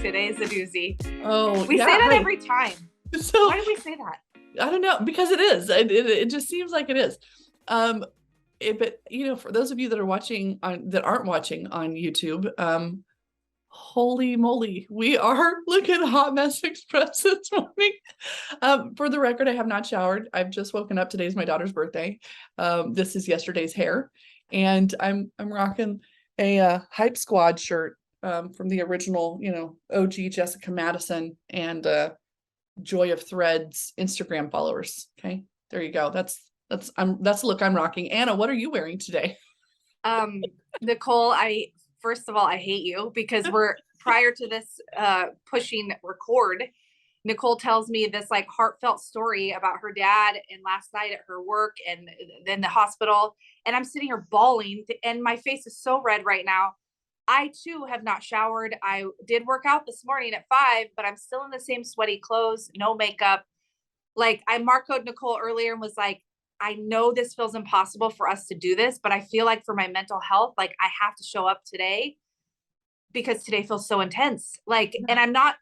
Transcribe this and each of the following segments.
today's a doozy. Oh, We yeah, say that hey. every time. So Why do we say that? I don't know, because it is. It just seems like it is. But for those of you that are watching that aren't watching on YouTube, holy moly, we are looking hot mess express this morning. For the record, I have not showered. I've just woken up. Today's my daughter's birthday. This is yesterday's hair, and I'm rocking a Hype Squad shirt from the original, OG Jessica Madison and Joy of Threads Instagram followers. Okay, there you go. That's the look I'm rocking. Anna, what are you wearing today? Nicole, first of all, I hate you because we're prior to this pushing record. Nicole tells me this like heartfelt story about her dad and last night at her work and then the hospital. And I'm sitting here bawling and my face is so red right now. I too have not showered. I did work out this morning at 5, but I'm still in the same sweaty clothes, no makeup. Like I marcoed Nicole earlier and was like, I know this feels impossible for us to do this, but I feel like for my mental health, like I have to show up today because today feels so intense. Like, and I'm not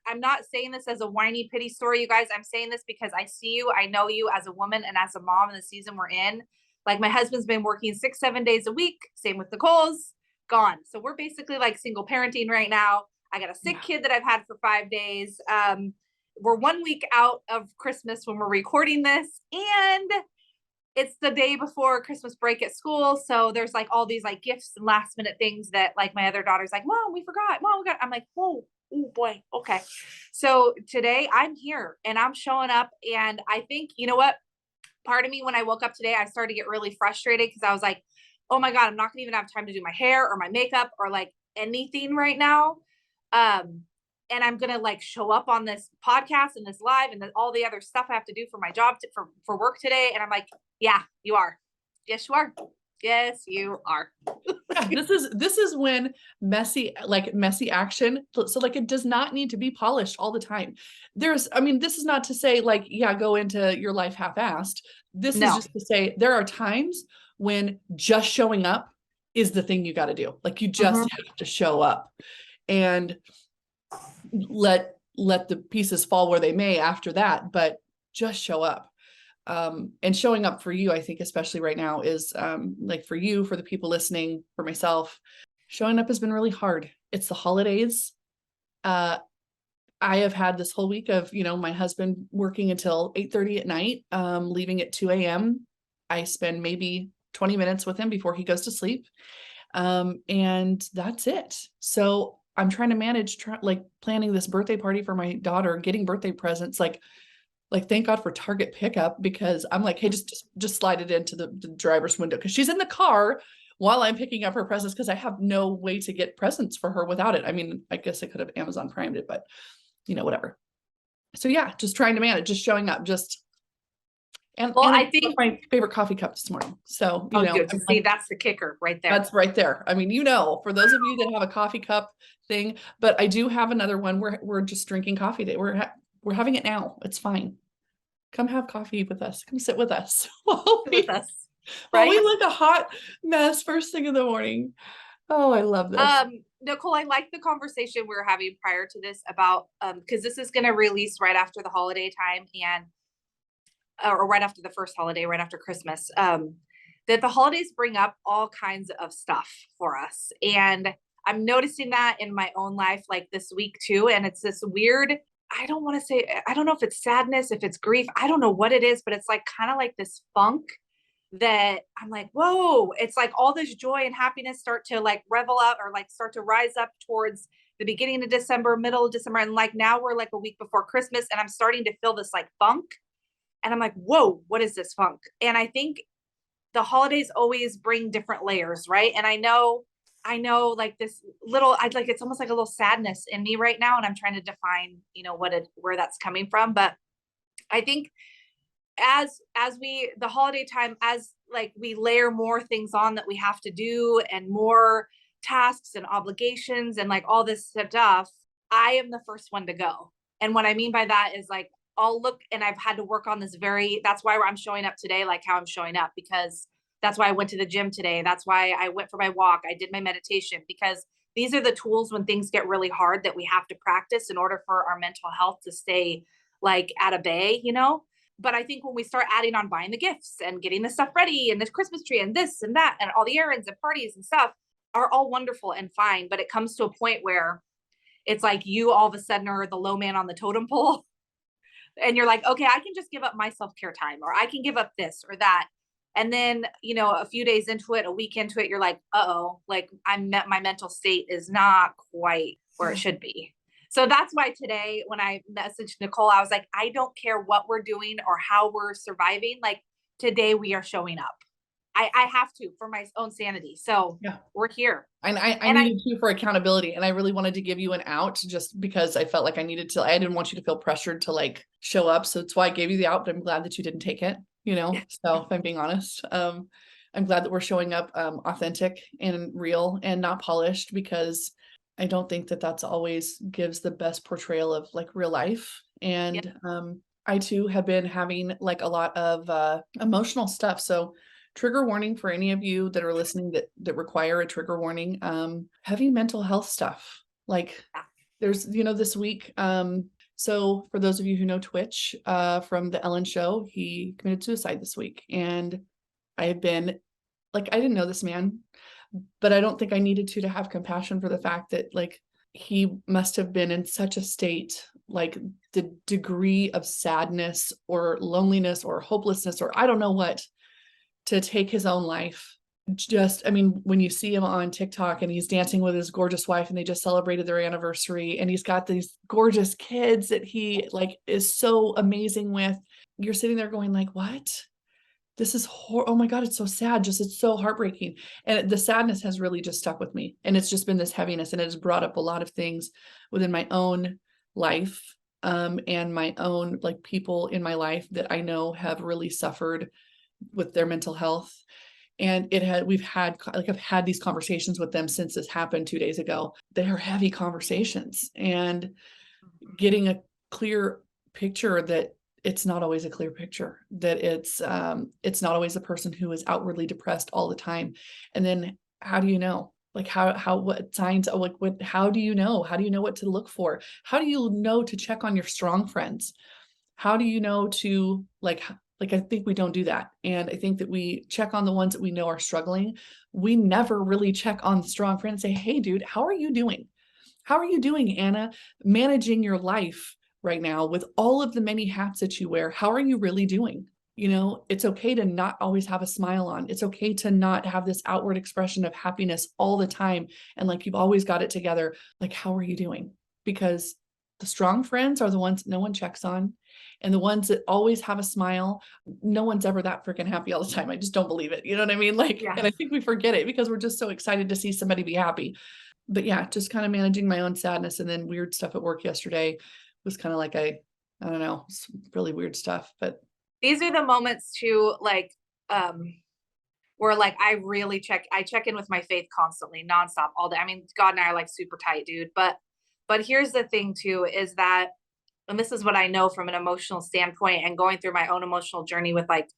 saying this as a whiny pity story, you guys. I'm saying this because I see you, I know you as a woman and as a mom in the season we're in. Like my husband's been working 6-7 days a week. Same with Nicole's gone. So we're basically like single parenting right now. I got a sick kid that I've had for 5 days. We're 1 week out of Christmas when we're recording this, and it's the day before Christmas break at school. So there's like all these like gifts and last minute things that like my other daughter's like, Mom, we forgot. Mom, we got. I'm like, whoa, oh boy. Okay. So today I'm here and I'm showing up. And I think, you know what? Part of me, when I woke up today, I started to get really frustrated because I was like, oh my God, I'm not gonna even have time to do my hair or my makeup or like anything right now. And I'm going to like show up on this podcast and this live and all the other stuff I have to do for my job, for work today. And I'm like, yeah, you are. Yes, you are. Yes, you are. Yeah, this is when messy action. So like it does not need to be polished all the time. This is not to say like, yeah, go into your life half-assed. This is just to say there are times when just showing up is the thing you got to do. Like you just have to show up and let the pieces fall where they may after that, but just show up. And showing up for you, I think, especially right now is like for you, for the people listening, for myself, showing up has been really hard. It's the holidays. I have had this whole week of, my husband working until 8:30 at night, leaving at 2 a.m. I spend maybe 20 minutes with him before he goes to sleep. And that's it. So I'm trying to manage, planning this birthday party for my daughter, getting birthday presents, like thank God for Target pickup, because I'm like, hey, just slide it into the driver's window because she's in the car while I'm picking up her presents because I have no way to get presents for her without it. I mean, I guess I could have Amazon Primed it, but whatever. So yeah, just trying to manage, just showing up, and I think my favorite coffee cup this morning. So, see, that's the kicker right there. That's right there. I mean, for those of you that have a coffee cup thing, but I do have another one. We're just drinking coffee today. We're having it now. It's fine. Come have coffee with us. Come sit with us. With us. Right? While we look a hot mess first thing in the morning. Oh, I love this. Nicole, I like the conversation we were having prior to this about, because this is going to release right after the holiday time or right after the first holiday, right after Christmas, that the holidays bring up all kinds of stuff for us. And I'm noticing that in my own life, like this week too. And it's this weird, I don't know if it's sadness, if it's grief, I don't know what it is, but it's like kind of like this funk that I'm like, whoa, it's like all this joy and happiness start to like revel up or like start to rise up towards the beginning of December, middle of December. And like now we're like a week before Christmas and I'm starting to feel this like funk. And I'm like, whoa, what is this funk? And I think the holidays always bring different layers, right? And I know like this little, it's almost like a little sadness in me right now. And I'm trying to define, where that's coming from. But I think as the holiday time, as like we layer more things on that we have to do and more tasks and obligations and like all this stuff, I am the first one to go. And what I mean by that is like, I'll look and I've had to work on this that's why I'm showing up today, like how I'm showing up, because that's why I went to the gym today. That's why I went for my walk. I did my meditation because these are the tools when things get really hard that we have to practice in order for our mental health to stay like at a bay, you know? But I think when we start adding on buying the gifts and getting the stuff ready and this Christmas tree and this and that and all the errands and parties and stuff are all wonderful and fine. But it comes to a point where it's like you all of a sudden are the low man on the totem pole. And you're like, okay, I can just give up my self-care time, or I can give up this or that. And then, you know, a few days into it, a week into it, you're like, uh-oh, like my mental state is not quite where it should be. So that's why today, when I messaged Nicole, I was like, I don't care what we're doing or how we're surviving. Like today we are showing up. I have to for my own sanity. So Yeah. we're here. And I needed you for accountability, and I really wanted to give you an out just because I felt like I didn't want you to feel pressured to like show up. So that's why I gave you the out, but I'm glad that you didn't take it, you know? So if I'm being honest, I'm glad that we're showing up authentic and real and not polished, because I don't think that that's always gives the best portrayal of like real life. And I too have been having like a lot of emotional stuff. So trigger warning for any of you that are listening that require a trigger warning, heavy mental health stuff. Like there's, you know, this week, so for those of you who know Twitch, from the Ellen show, he committed suicide this week. And I have been like, I didn't know this man, but I don't think I needed to have compassion for the fact that like he must have been in such a state, like the degree of sadness or loneliness or hopelessness, or I don't know what, to take his own life. Just, I mean, when you see him on TikTok and he's dancing with his gorgeous wife and they just celebrated their anniversary and he's got these gorgeous kids that he like is so amazing with, you're sitting there going like, what? This is oh my God, it's so sad. Just, it's so heartbreaking. And the sadness has really just stuck with me. And it's just been this heaviness, and it has brought up a lot of things within my own life, and my own like people in my life that I know have really suffered with their mental health. And I've had these conversations with them since this happened 2 days ago. They are heavy conversations, and getting a clear picture that it's not always a clear picture, that it's not always the person who is outwardly depressed all the time. And then how do you know? Like what signs, like how do you know? How do you know what to look for? How do you know to check on your strong friends? How do you know to like, I think we don't do that. And I think that we check on the ones that we know are struggling. We never really check on the strong friend and say, hey, dude, how are you doing? How are you doing, Anna, managing your life right now with all of the many hats that you wear? How are you really doing? You know, it's okay to not always have a smile on. It's okay to not have this outward expression of happiness all the time. And like, you've always got it together. Like, how are you doing? Because the strong friends are the ones no one checks on. And the ones that always have a smile, no one's ever that freaking happy all the time. I just don't believe it. You know what I mean? Like, and I think we forget it because we're just so excited to see somebody be happy. But yeah, just kind of managing my own sadness. And then weird stuff at work yesterday was kind of like, I don't know, really weird stuff. But these are the moments too, like, where like I check in with my faith constantly, nonstop, all day. I mean, God and I are like super tight, dude. But here's the thing too, is that, and this is what I know from an emotional standpoint and going through my own emotional journey with like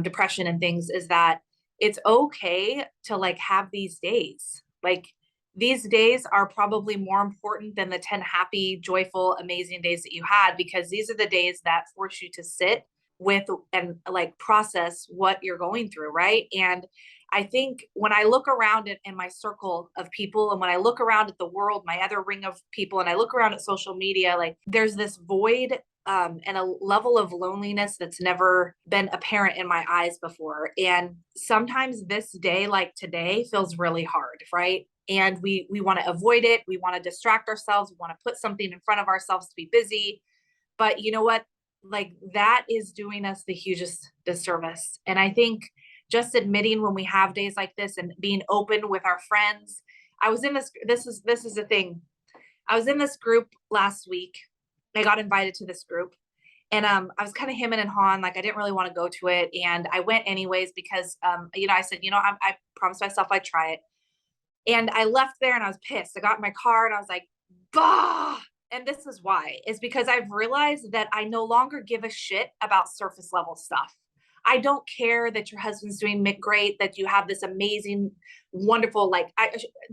depression and things, is that it's okay to like have these days. Like these days are probably more important than the 10 happy, joyful, amazing days that you had, because these are the days that force you to sit with and like process what you're going through, right? And I think when I look around in my circle of people, and when I look around at the world, my other ring of people, and I look around at social media, like there's this void and a level of loneliness that's never been apparent in my eyes before. And sometimes this day, like today, feels really hard, right? And we want to avoid it. We want to distract ourselves. We want to put something in front of ourselves to be busy. But you know what? Like that is doing us the hugest disservice. And I think just admitting when we have days like this and being open with our friends. I was in this is the thing. I was in this group last week. I got invited to this group, and I was kind of hemming and hawing, like I didn't really want to go to it. And I went anyways because you know, I said, you know, I promised myself I'd try it. And I left there and I was pissed. I got in my car and I was like, bah. And this is why, is because I've realized that I no longer give a shit about surface level stuff. I don't care that your husband's doing great, that you have this amazing, wonderful, like,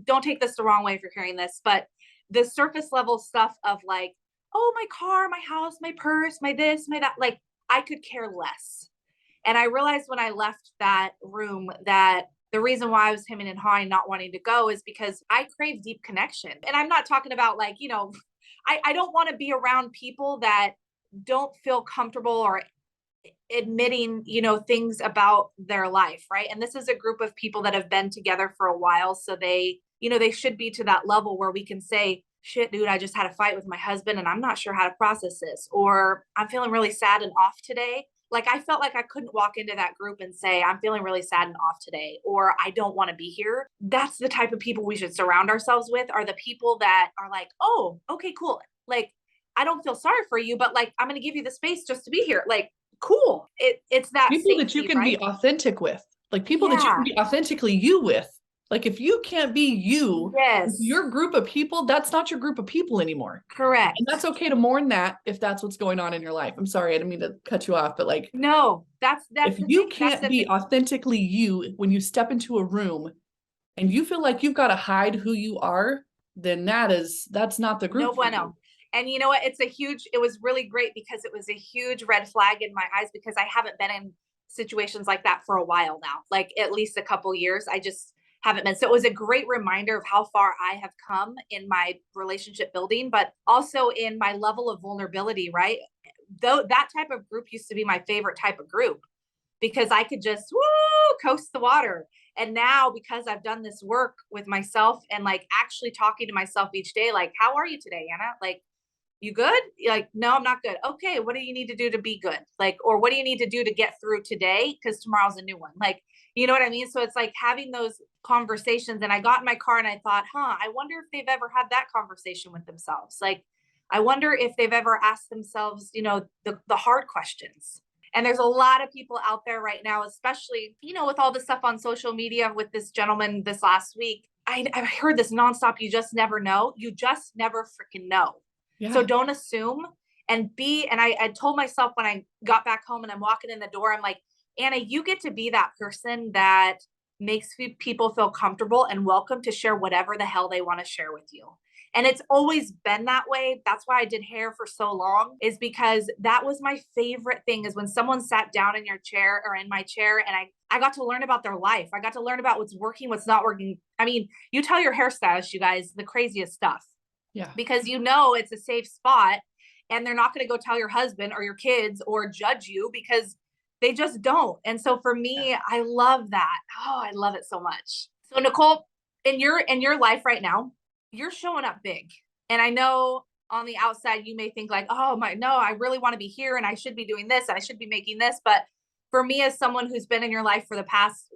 don't take this the wrong way if you're hearing this, but the surface level stuff of like, oh, my car, my house, my purse, my this, my that, like, I could care less. And I realized when I left that room that the reason why I was hemming and hawing, not wanting to go, is because I crave deep connection. And I'm not talking about like, I don't want to be around people that don't feel comfortable or admitting, things about their life, right? And this is a group of people that have been together for a while. So they should be to that level where we can say, shit, dude, I just had a fight with my husband and I'm not sure how to process this. Or I'm feeling really sad and off today. Like I felt like I couldn't walk into that group and say, I'm feeling really sad and off today, or I don't want to be here. That's the type of people we should surround ourselves with, are the people that are like, oh, okay, cool. Like, I don't feel sorry for you, but like, I'm going to give you the space just to be here. Like, cool. It's that People that you safety, can right? be authentic with, like people that you Yeah. can be authentically you with. Like if you can't be you with Yes. your group of people, that's not your group of people anymore. Correct. And that's okay to mourn that if that's what's going on in your life. I'm sorry, I didn't mean to cut you off, but like, No, that's if the you thing. That's can't the be thing. authentically you when you step into a room and you feel like you've got to hide who you are, then that's not the group No for you. bueno. And you know what? It was really great because it was a huge red flag in my eyes, because I haven't been in situations like that for a while now, like at least a couple years. I just haven't been. So it was a great reminder of how far I have come in my relationship building, but also in my level of vulnerability, right? Though that type of group used to be my favorite type of group, because I could just coast the water. And now, because I've done this work with myself and like actually talking to myself each day, like, how are you today, Anna? Like, you good? Like, no, I'm not good. Okay, what do you need to do to be good? Like, or what do you need to do to get through today? Because tomorrow's a new one. Like, you know what I mean? So it's like having those conversations. And I got in my car and I thought, I wonder if they've ever had that conversation with themselves. Like, I wonder if they've ever asked themselves, the hard questions. And there's a lot of people out there right now, especially, with all the stuff on social media with this gentleman this last week. I heard this nonstop. You just never know. You just never freaking know. Yeah. So don't assume, and I told myself when I got back home and I'm walking in the door, I'm like, Anna, you get to be that person that makes people feel comfortable and welcome to share whatever the hell they want to share with you. And it's always been that way. That's why I did hair for so long, is because that was my favorite thing, is when someone sat down in your chair or in my chair and I got to learn about their life. I got to learn about what's working, what's not working. I mean, you tell your hairstylist, you guys, the craziest stuff. Yeah. Because it's a safe spot and they're not going to go tell your husband or your kids or judge you, because they just don't. And so for me, I love that. Oh, I love it so much. So Nicole, in your life right now, you're showing up big. And I know on the outside, you may think like, oh no, I really want to be here and I should be doing this and I should be making this. But for me, as someone who's been in your life for the past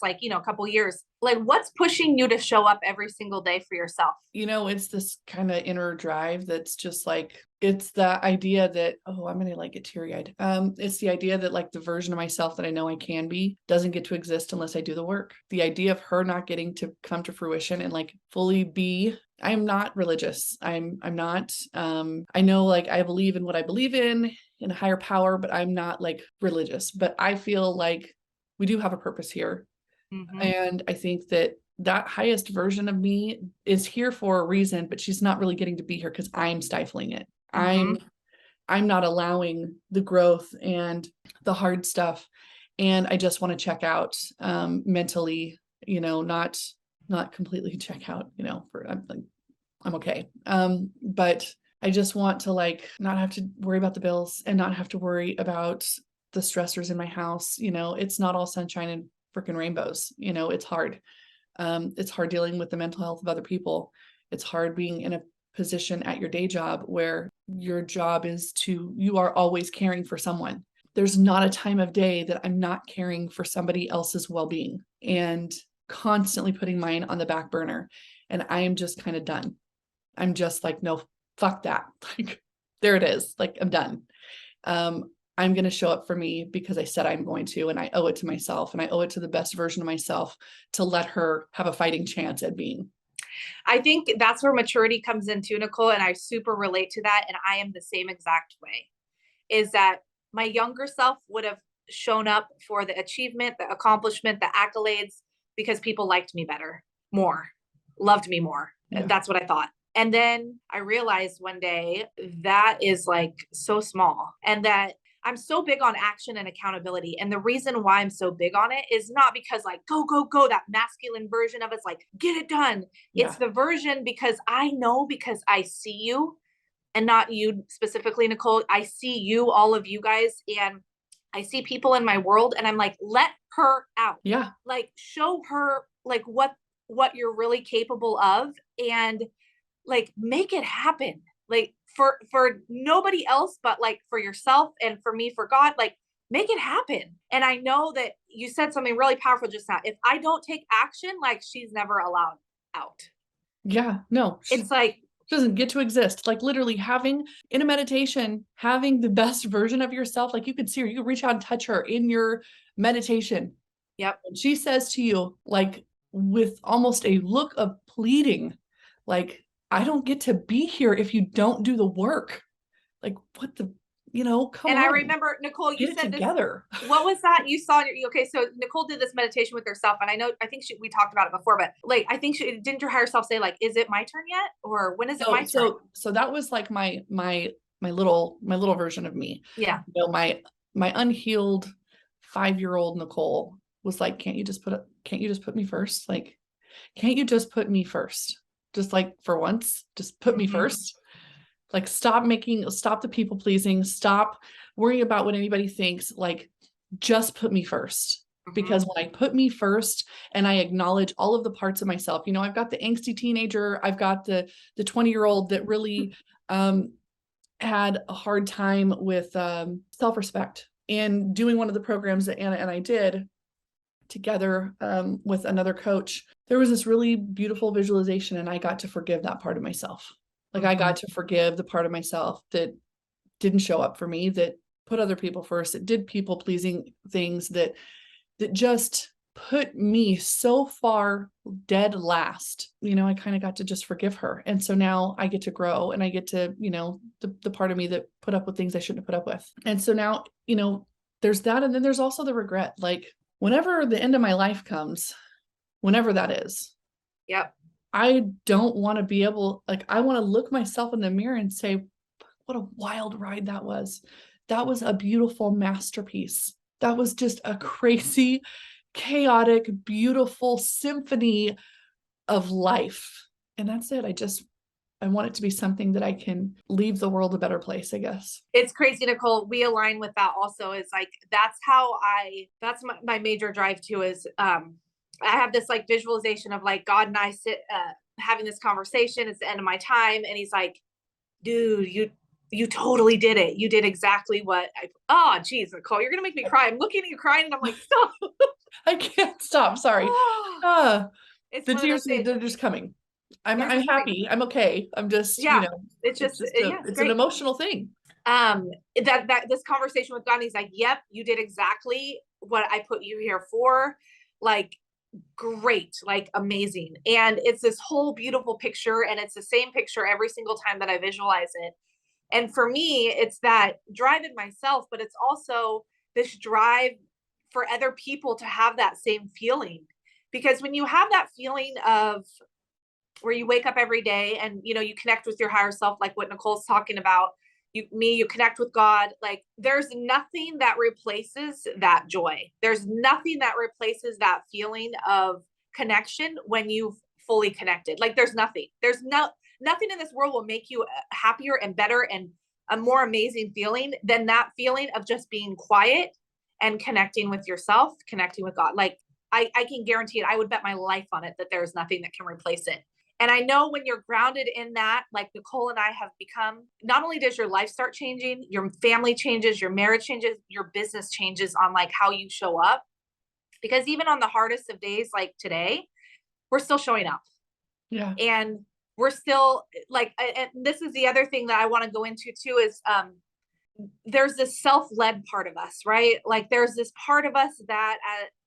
like, couple years, like, what's pushing you to show up every single day for yourself? It's this kind of inner drive that's just like, it's the idea that, oh, I'm going to like get teary eyed. It's the idea that like the version of myself that I know I can be doesn't get to exist unless I do the work. The idea of her not getting to come to fruition and like fully be. I'm not religious. I'm not, I know like I believe in what I believe in a higher power, but I'm not like religious, but I feel like we do have a purpose here. Mm-hmm. And I think that highest version of me is here for a reason, but she's not really getting to be here because I'm stifling it. Mm-hmm. I'm not allowing the growth and the hard stuff. And I just want to check out, mentally, not completely check out, I'm okay. But I just want to like not have to worry about the bills and not have to worry about the stressors in my house. It's not all sunshine and freaking rainbows. It's hard. It's hard dealing with the mental health of other people. It's hard being in a position at your day job where your job is you are always caring for someone. There's not a time of day that I'm not caring for somebody else's well-being and constantly putting mine on the back burner. And I am just kind of done. I'm just like, no, fuck that. Like, there it is. Like, I'm done. I'm going to show up for me because I said I'm going to, and I owe it to myself, and I owe it to the best version of myself to let her have a fighting chance at being. I think that's where maturity comes in too, Nicole. And I super relate to that. And I am the same exact way, is that my younger self would have shown up for the achievement, the accomplishment, the accolades, because people liked me better, more, loved me more. Yeah. That's what I thought. And then I realized one day that is like so small, and that I'm so big on action and accountability. And the reason why I'm so big on it is not because like, go, go, go, that masculine version of it's like, get it done. Yeah. It's the version because I know, because I see you, and not you specifically, Nicole. I see you, all of you guys, and I see people in my world, and I'm like, let her out. Yeah. Like, show her like what you're really capable of, and like make it happen. Like for nobody else, but like for yourself, and for me, for God, like make it happen. And I know that you said something really powerful just now. If I don't take action, like she's never allowed out. Yeah. No, It's like, doesn't get to exist. Like literally having in a meditation, having the best version of yourself. Like you could see her, you could reach out and touch her in your meditation. yep. And she says to you, like with almost a look of pleading, like, I don't get to be here if you don't do the work. Like what the, come And on. I remember, Nicole, you Get it said together. this. What was that you saw in your, okay, so Nicole did this meditation with herself, and I think we talked about it before, but like, I think didn't your higher self say like, is it my turn yet? Or when is it my turn? So that was like my little version of me. Yeah. My unhealed 5-year-old Nicole was like, can't you just put me first? Like, can't you just put me first? Just like for once, just put me first. Like stop the people pleasing, stop worrying about what anybody thinks, like just put me first. Because when I put me first and I acknowledge all of the parts of myself, I've got the angsty teenager, I've got the 20-year-old that really had a hard time with self-respect. And doing one of the programs that Anna and I did together with another coach, there was this really beautiful visualization, and I got to forgive that part of myself. Like I got to forgive the part of myself that didn't show up for me, that put other people first, that did people pleasing things, that just put me so far dead last. I kind of got to just forgive her. And so now I get to grow, and I get to, the part of me that put up with things I shouldn't have put up with. And so now, there's that. And then there's also the regret. Like whenever the end of my life comes, whenever that is. Yep. I don't want to be able, like, I want to look myself in the mirror and say, what a wild ride that was. That was a beautiful masterpiece. That was just a crazy, chaotic, beautiful symphony of life. And that's it. I want it to be something that I can leave the world a better place, I guess. It's crazy, Nicole. We align with that also. Is like, that's my major drive too, is, I have this like visualization of like God and I having this conversation. It's the end of my time. And he's like, dude, you totally did it. You did exactly what oh, geez, Nicole, you're going to make me cry. I'm looking at you crying, and I'm like, stop. I can't stop. Sorry. It's The tears, they're just coming. I'm happy. I'm okay. I'm just, it's an emotional thing. That this conversation with God, he's like, yep, you did exactly what I put you here for. Like, great, like amazing. And it's this whole beautiful picture, and it's the same picture every single time that I visualize it. And for me, it's that drive in myself, but it's also this drive for other people to have that same feeling. Because when you have that feeling of where you wake up every day and, you connect with your higher self, like what Nicole's talking about, you connect with God, like there's nothing that replaces that joy. There's nothing that replaces that feeling of connection when you've fully connected. Like there's nothing in this world will make you happier and better and a more amazing feeling than that feeling of just being quiet and connecting with yourself, connecting with God. Like I can guarantee it. I would bet my life on it that there's nothing that can replace it. And I know when you're grounded in that, like Nicole and I have become, not only does your life start changing, your family changes, your marriage changes, your business changes on like how you show up. Because even on the hardest of days like today, we're still showing up. Yeah. And we're still like, and this is the other thing that I want to go into too, is there's this self-led part of us, right? Like there's this part of us that,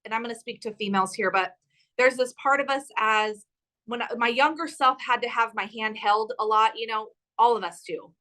and I'm going to speak to females here, but there's this part of us as when my younger self had to have my hand held a lot, all of us do.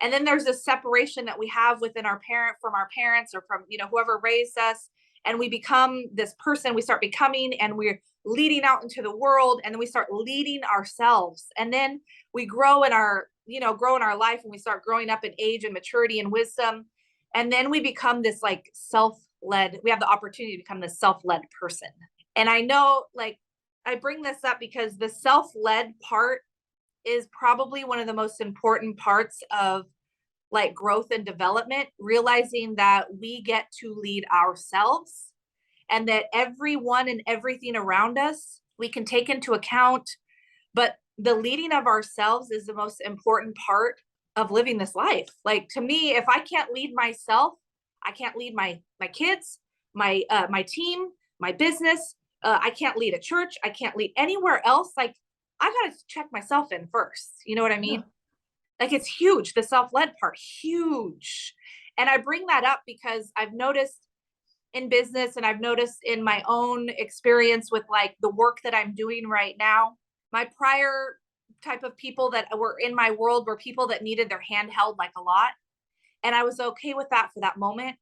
And then there's this separation that we have within from our parents or from, whoever raised us. And we become this person we start becoming, and we're leading out into the world. And then we start leading ourselves. And then we grow in our life, and we start growing up in age and maturity and wisdom. And then we become this like self-led, we have the opportunity to become this self-led person. And I know, like, I bring this up because the self-led part is probably one of the most important parts of like growth and development, realizing that we get to lead ourselves, and that everyone and everything around us we can take into account. But the leading of ourselves is the most important part of living this life. Like, to me, if I can't lead myself, I can't lead my kids, my team, my business. I can't lead a church. I can't lead anywhere else. Like, I got to check myself in first. You know what I mean? Yeah. Like, it's huge. The self-led part, huge. And I bring that up because I've noticed in business, and I've noticed in my own experience with like the work that I'm doing right now, my prior type of people that were in my world were people that needed their hand held like a lot. And I was okay with that for that moment.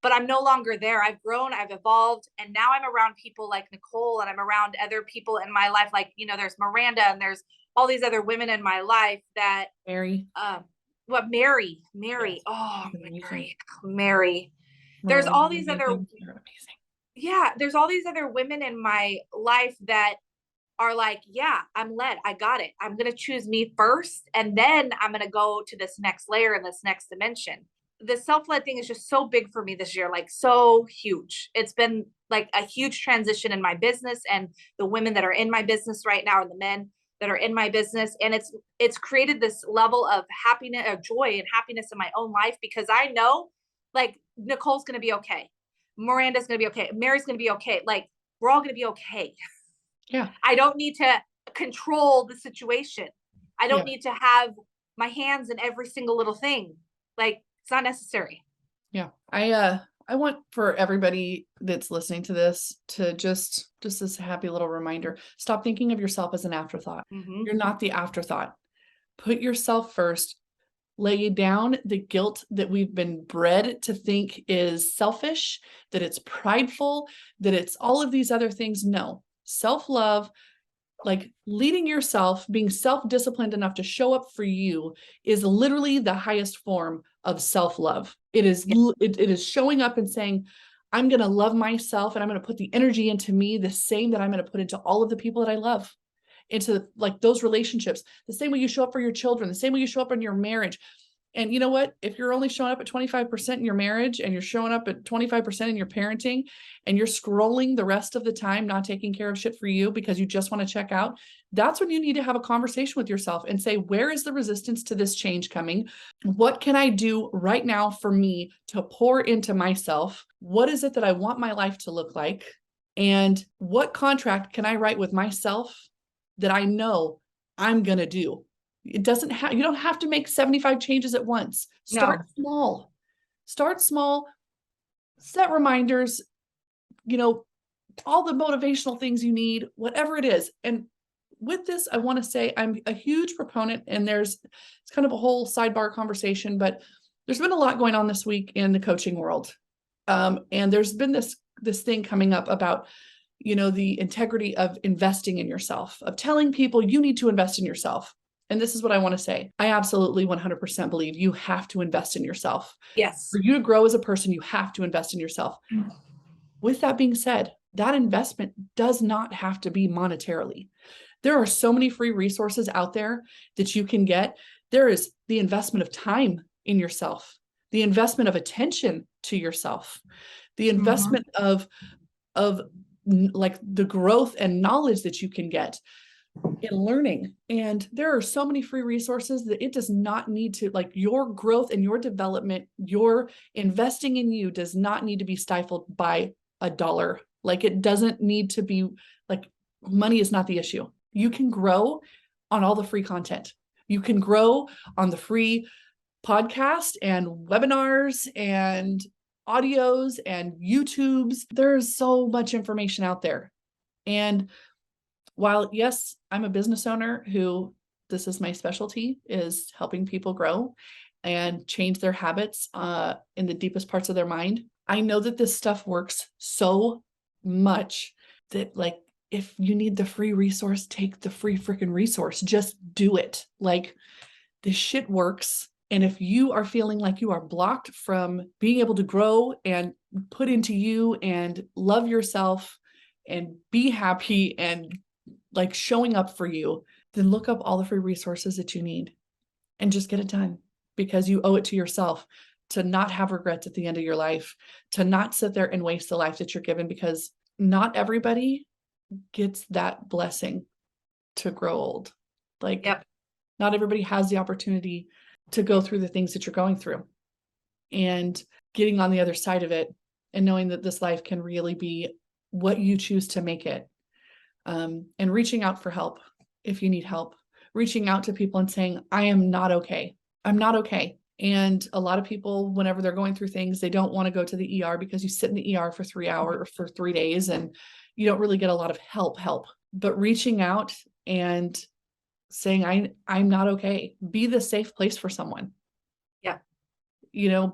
But I'm no longer there. I've grown, I've evolved, and now I'm around people like Nicole, and I'm around other people in my life. Like, there's Miranda, and there's all these other women in my life that, Mary. Mary, Yes. oh, Amazing. Mary. There's Miranda, all these other, amazing. You're amazing. yeah, there's all these other women in my life that are like, yeah, I'm led. I got it. I'm going to choose me first. And then I'm going to go to this next layer and this next dimension. The self-led thing is just so big for me this year, like so huge. It's been like a huge transition in my business, and the women that are in my business right now, and the men that are in my business. And it's created this level of happiness, of joy and happiness in my own life, because I know like Nicole's going to be okay. Miranda's going to be okay. Mary's going to be okay. Like, we're all going to be okay. Yeah. I don't need to control the situation. I don't need to have my hands in every single little thing. Like, it's not necessary. Yeah. I want for everybody that's listening to this to just this happy little reminder. Stop thinking of yourself as an afterthought. Mm-hmm. You're not the afterthought. Put yourself first. Lay down the guilt that we've been bred to think is selfish, that it's prideful, that it's all of these other things. No, self-love, like leading yourself, being self-disciplined enough to show up for you, is literally the highest form of self-love. It is, it is showing up and saying, I'm going to love myself, and I'm going to put the energy into me the same that I'm going to put into all of the people that I love, into like those relationships, the same way you show up for your children, the same way you show up in your marriage. And you know what? If you're only showing up at 25% in your marriage, and you're showing up at 25% in your parenting, and you're scrolling the rest of the time, not taking care of shit for you because you just want to check out, that's when you need to have a conversation with yourself and say, where is the resistance to this change coming? What can I do right now for me to pour into myself? What is it that I want my life to look like? And what contract can I write with myself that I know I'm going to do? It doesn't have, you don't have to make 75 changes at once. Start small, set reminders, all the motivational things you need, whatever it is. And with this, I want to say I'm a huge proponent, and it's kind of a whole sidebar conversation, but there's been a lot going on this week in the coaching world. And there's been this thing coming up about, the integrity of investing in yourself, of telling people you need to invest in yourself. And this is what I want to say. I absolutely 100% believe you have to invest in yourself. Yes. For you to grow as a person, you have to invest in yourself. Mm. With that being said, that investment does not have to be monetarily. There are so many free resources out there that you can get. There is the investment of time in yourself, the investment of attention to yourself, the investment of like the growth and knowledge that you can get in learning. And there are so many free resources that it does not need to, like, your growth and your development, your investing in you does not need to be stifled by a dollar. Like, it doesn't need to be, like, money is not the issue. You can grow on all the free content. You can grow on the free podcast and webinars and audios and YouTubes. There's so much information out there. And while, yes, I'm a business owner who, this is my specialty, is helping people grow. and change their habits in the deepest parts of their mind. I know that this stuff works so much that, like, if you need the free resource, take the free freaking resource. Just do it. Like, this shit works. And if you are feeling like you are blocked from being able to grow and put into you and love yourself and be happy and like showing up for you, then look up all the free resources that you need and just get it done, because you owe it to yourself to not have regrets at the end of your life, to not sit there and waste the life that you're given, because not everybody gets that blessing to grow old. Like, Yep. not everybody has the opportunity to go through the things that you're going through, and getting on the other side of it and knowing that this life can really be what you choose to make it. And reaching out for help if you need help, reaching out to people and saying, I am not okay. I'm not okay. And a lot of people, whenever they're going through things, they don't want to go to the ER, because you sit in the ER for 3 hours or for 3 days and you don't really get a lot of help. But reaching out and saying, I'm not okay. Be the safe place for someone. Yeah.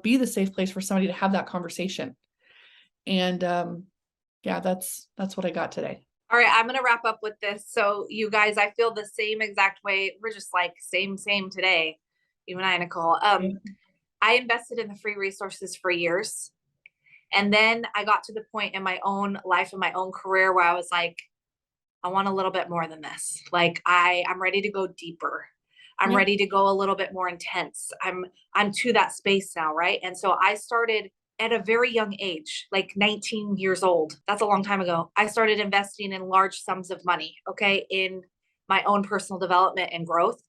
Be the safe place for somebody to have that conversation. And yeah, that's what I got today. All right, I'm going to wrap up with this. So you guys, I feel the same exact way. We're just like same today, you and I, Nicole. I invested in the free resources for years. And then I got to the point in my own life, in my own career, where I was like, I want a little bit more than this. Like, I'm ready to go deeper. I'm Yeah. ready to go a little bit more intense. I'm to that space now, right? And so I started at a very young age, like 19 years old. That's a long time ago. I started investing in large sums of money, okay, in my own personal development and growth,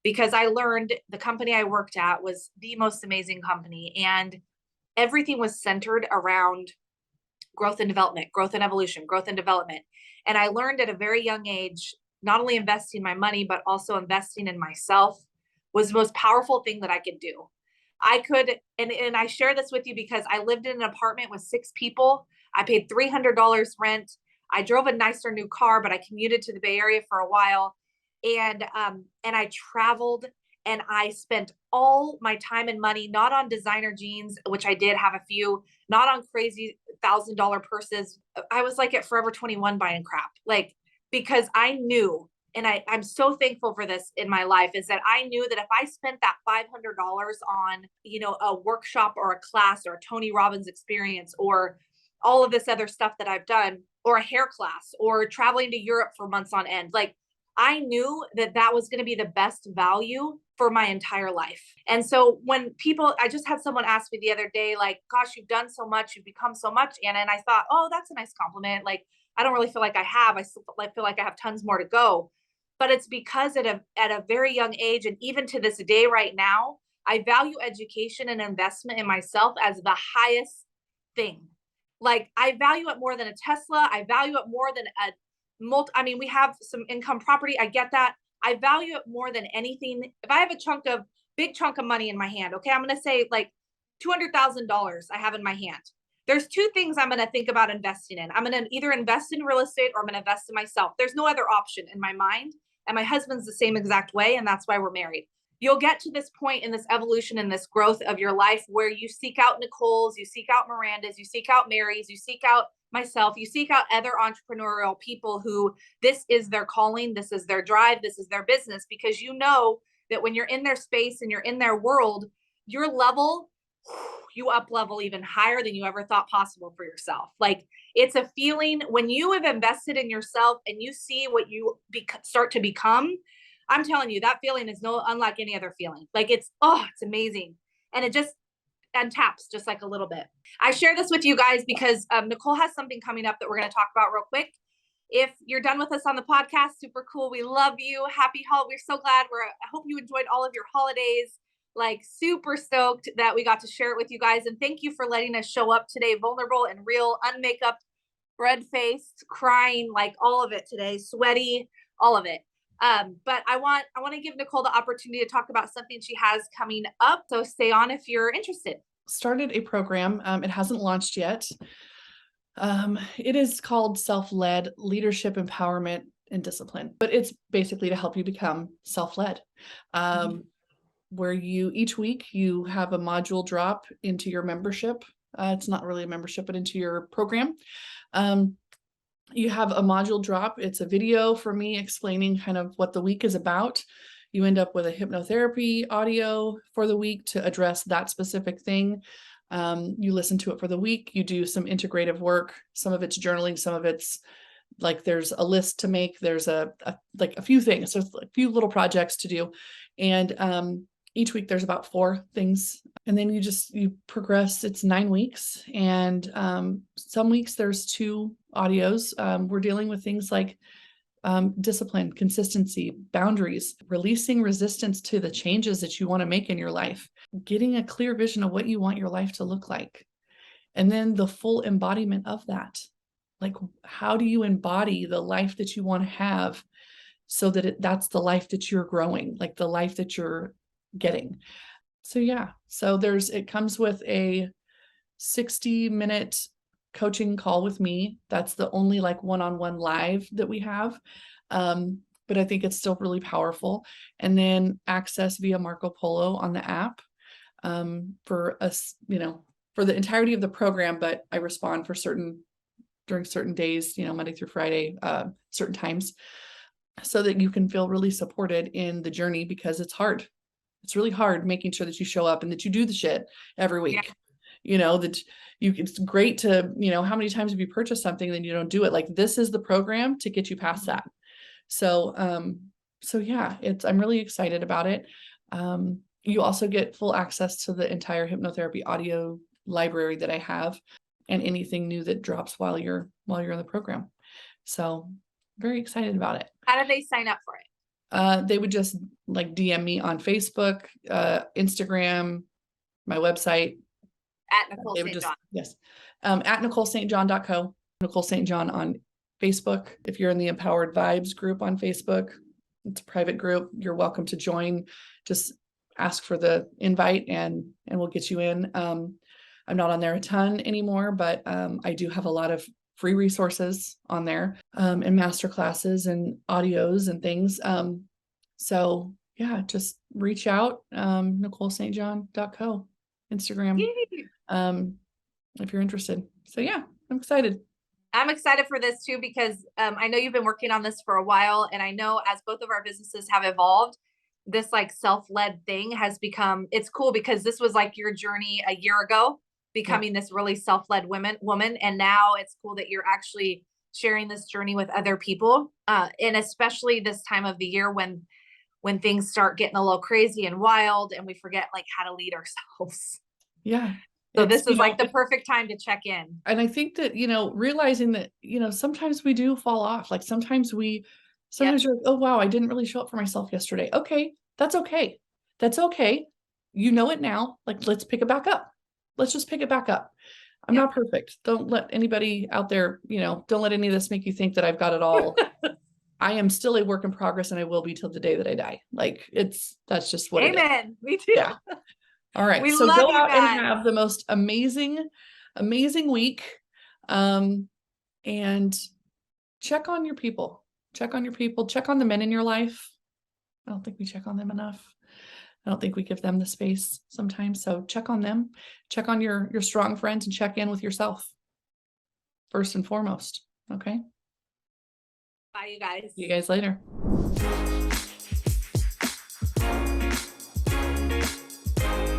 because I learned the company I worked at was the most amazing company, and everything was centered around growth and development, growth and evolution, growth and development. And I learned at a very young age, not only investing my money, but also investing in myself was the most powerful thing that I could do. I could, and I share this with you because I lived in an apartment with 6 people. I paid $300 rent. I drove a nicer new car, but I commuted to the Bay Area for a while. And I traveled, and I spent all my time and money, not on designer jeans, which I did have a few, not on crazy $1,000 purses. I was like at Forever 21 buying crap, like, because I knew, and I'm so thankful for this in my life, is that I knew that if I spent that $500 on, a workshop or a class or a Tony Robbins experience or all of this other stuff that I've done, or a hair class or traveling to Europe for months on end, like, I knew that that was going to be the best value for my entire life. And so when I just had someone ask me the other day, like, gosh, you've done so much, you've become so much, Anna. And I thought, oh, that's a nice compliment. Like, I don't really feel like I have. I still feel like I have tons more to go. But it's because at a very young age, and even to this day right now, I value education and investment in myself as the highest thing. Like, I value it more than a Tesla. I value it more than we have some income property. I get that. I value it more than anything. If I have a big chunk of money in my hand, okay, I'm going to say like $200,000 I have in my hand. There's 2 things I'm going to think about investing in. I'm going to either invest in real estate or I'm going to invest in myself. There's no other option in my mind. And my husband's the same exact way. And that's why we're married. You'll get to this point in this evolution and this growth of your life where you seek out Nicole's, you seek out Miranda's, you seek out Mary's, you seek out myself, you seek out other entrepreneurial people who this is their calling, this is their drive, this is their business, because you know that when you're in their space and you're in their world, your level, you up level even higher than you ever thought possible for yourself. Like, it's a feeling when you have invested in yourself and you see what you start to become. I'm telling you, that feeling is unlike any other feeling. Like, it's amazing. And it just taps just like a little bit. I share this with you guys because Nicole has something coming up that we're going to talk about real quick. If you're done with us on the podcast, super cool. We love you. Happy holiday. We're so glad. I hope you enjoyed all of your holidays. Like, super stoked that we got to share it with you guys. And thank you for letting us show up today, vulnerable and real, unmakeup, red-faced, crying, like all of it today, sweaty, all of it. But I want to give Nicole the opportunity to talk about something she has coming up. So stay on if you're interested. Started a program. It hasn't launched yet. It is called Self-Led Leadership Empowerment and Discipline, but it's basically to help you become self-led. where each week you have a module drop into your membership. It's not really a membership, but into your program. You have a module drop. It's a video for me explaining kind of what the week is about. You end up with a hypnotherapy audio for the week to address that specific thing. You listen to it for the week. You do some integrative work. Some of it's journaling, some of it's like there's a list to make. There's like a few things. There's a few little projects to do. And each week there's about 4 things. And then you progress. It's 9 weeks. And some weeks there's 2 audios. We're dealing with things like discipline, consistency, boundaries, releasing resistance to the changes that you want to make in your life, getting a clear vision of what you want your life to look like. And then the full embodiment of that. Like, how do you embody the life that you want to have so that that's the life that you're growing, like the life that you're getting. So yeah, so it comes with a 60-minute coaching call with me. That's the only like one-on-one live that we have. But I think it's still really powerful. And then access via Marco Polo on the app for us, for the entirety of the program, but I respond during certain days, Monday through Friday, certain times, so that you can feel really supported in the journey, because it's hard. It's really hard making sure that you show up and that you do the shit every week. Yeah. It's great to, how many times have you purchased something and then you don't do it? Like, this is the program to get you past that. So, yeah, I'm really excited about it. You also get full access to the entire hypnotherapy audio library that I have, and anything new that drops while you're in the program. So very excited about it. How do they sign up for it? They would just like DM me on Facebook, Instagram, my website. At Nicole St. John. Yes. At NicoleSt.John.co, Nicole St. John on Facebook. If you're in the Empowered Vibes group on Facebook, it's a private group. You're welcome to join. Just ask for the invite and we'll get you in. I'm not on there a ton anymore, but I do have a lot of free resources on there, and masterclasses and audios and things. So yeah, just reach out, NicoleSt.John.co, Instagram, if you're interested. So yeah, I'm excited. I'm excited for this too, because I know you've been working on this for a while, and I know as both of our businesses have evolved, this like self-led thing has become, it's cool because this was like your journey a year ago, becoming this really self-led woman. And now it's cool that you're actually sharing this journey with other people. And especially this time of the year when things start getting a little crazy and wild and we forget like how to lead ourselves. Yeah. So this is like the perfect time to check in. And I think that, realizing that, sometimes we do fall off. Like sometimes you're like, oh, wow, I didn't really show up for myself yesterday. Okay. That's okay. That's okay. You know it now. Like, let's pick it back up. Let's just pick it back up. I'm not perfect. Don't let anybody out there, don't let any of this make you think that I've got it all. I am still a work in progress, and I will be till the day that I die. Like, that's just what it is. Amen. Me too. Yeah. All right. We so love go you out guys. and have the most amazing week. And check on your people. Check on the men in your life. I don't think we check on them enough. I don't think we give them the space sometimes. So check on them, check on your strong friends, and check in with yourself first and foremost. Okay. Bye, you guys. See you guys later.